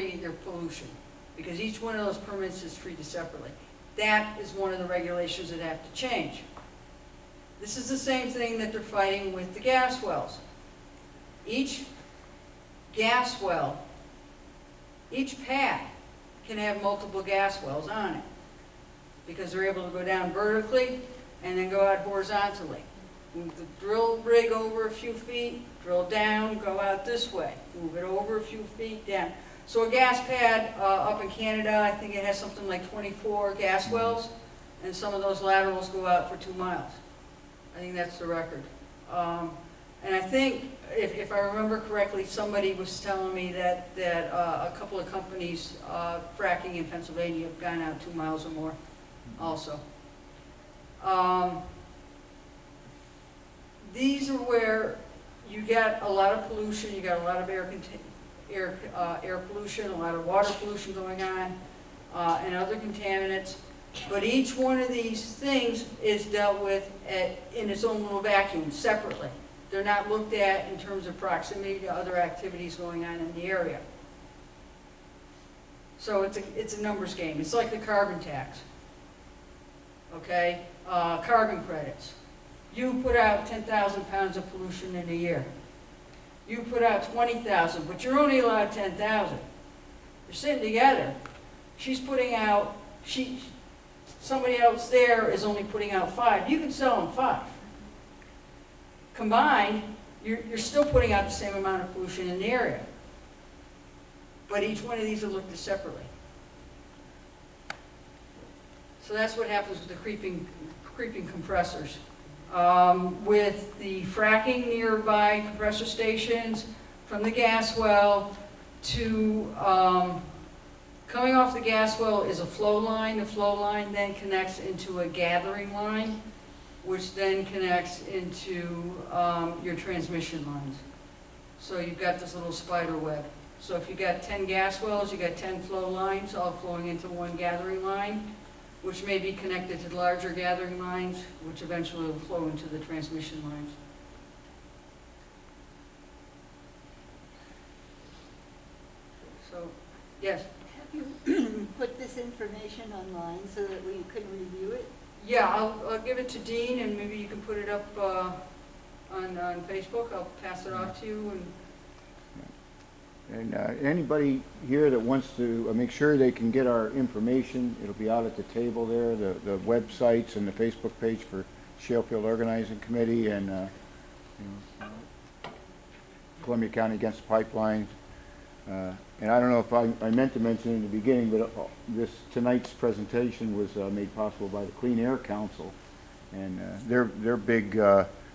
their pollution, because each one of those permits is treated separately. That is one of the regulations that have to change. This is the same thing that they're fighting with the gas wells. Each gas well, each pad can have multiple gas wells on it, because they're able to go down vertically and then go out horizontally. Move the drill rig over a few feet, drill down, go out this way. Move it over a few feet, down. So a gas pad up in Canada, I think it has something like 24 gas wells, and some of those laterals go out for 2 miles. I think that's the record. And I think, if I remember correctly, somebody was telling me that a couple of companies fracking in Pennsylvania have gone out 2 miles or more also. These are where you get a lot of pollution, you got a lot of air pollution, a lot of water pollution going on, and other contaminants. But each one of these things is dealt with in its own little vacuum, separately. They're not looked at in terms of proximity to other activities going on in the area. So it's a numbers game. It's like the carbon tax. Okay? Carbon credits. You put out 10,000 pounds of pollution in a year. You put out 20,000, but you're only allowed 10,000. You're sitting together. She's putting out, somebody else there is only putting out 5. You can sell them 5. Combined, you're still putting out the same amount of pollution in the area. But each one of these are looked at separately. So that's what happens with the creeping compressors. With the fracking nearby compressor stations, from the gas well to coming off the gas well is a flow line. The flow line then connects into a gathering line, which then connects into your transmission lines. So you've got this little spider web. So if you've got 10 gas wells, you've got 10 flow lines all flowing into one gathering line, which may be connected to larger gathering lines, which eventually will flow into the transmission lines. So, yes? Have you put this information online so that we can review it? Yeah, I'll give it to Dean, and maybe you can put it up on Facebook. I'll pass it off to you. And anybody here that wants to make sure they can get our information, it'll be out at the table there, the websites and the Facebook page for Shale Field Organizing Committee and Columbia County Against the Pipeline. And I don't know if I meant to mention in the beginning, but tonight's presentation was made possible by the Clean Air Council, and their big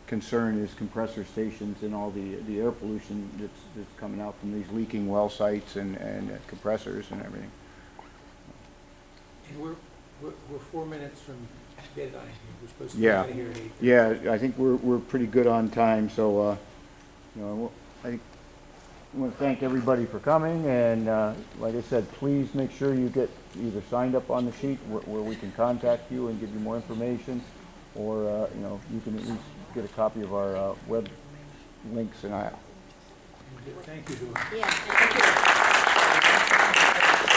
concern is compressor stations and all the air pollution that's coming out from these leaking well sites and compressors and everything. And we're 4 minutes from deadline. We're supposed to Yeah. be out of here at 8:30. Yeah, I think we're pretty good on time. So I want to thank everybody for coming, and like I said, please make sure you get either signed up on the sheet where we can contact you and give you more information, or you can at least get a copy of our web links and And, thank you. Yeah, thank you.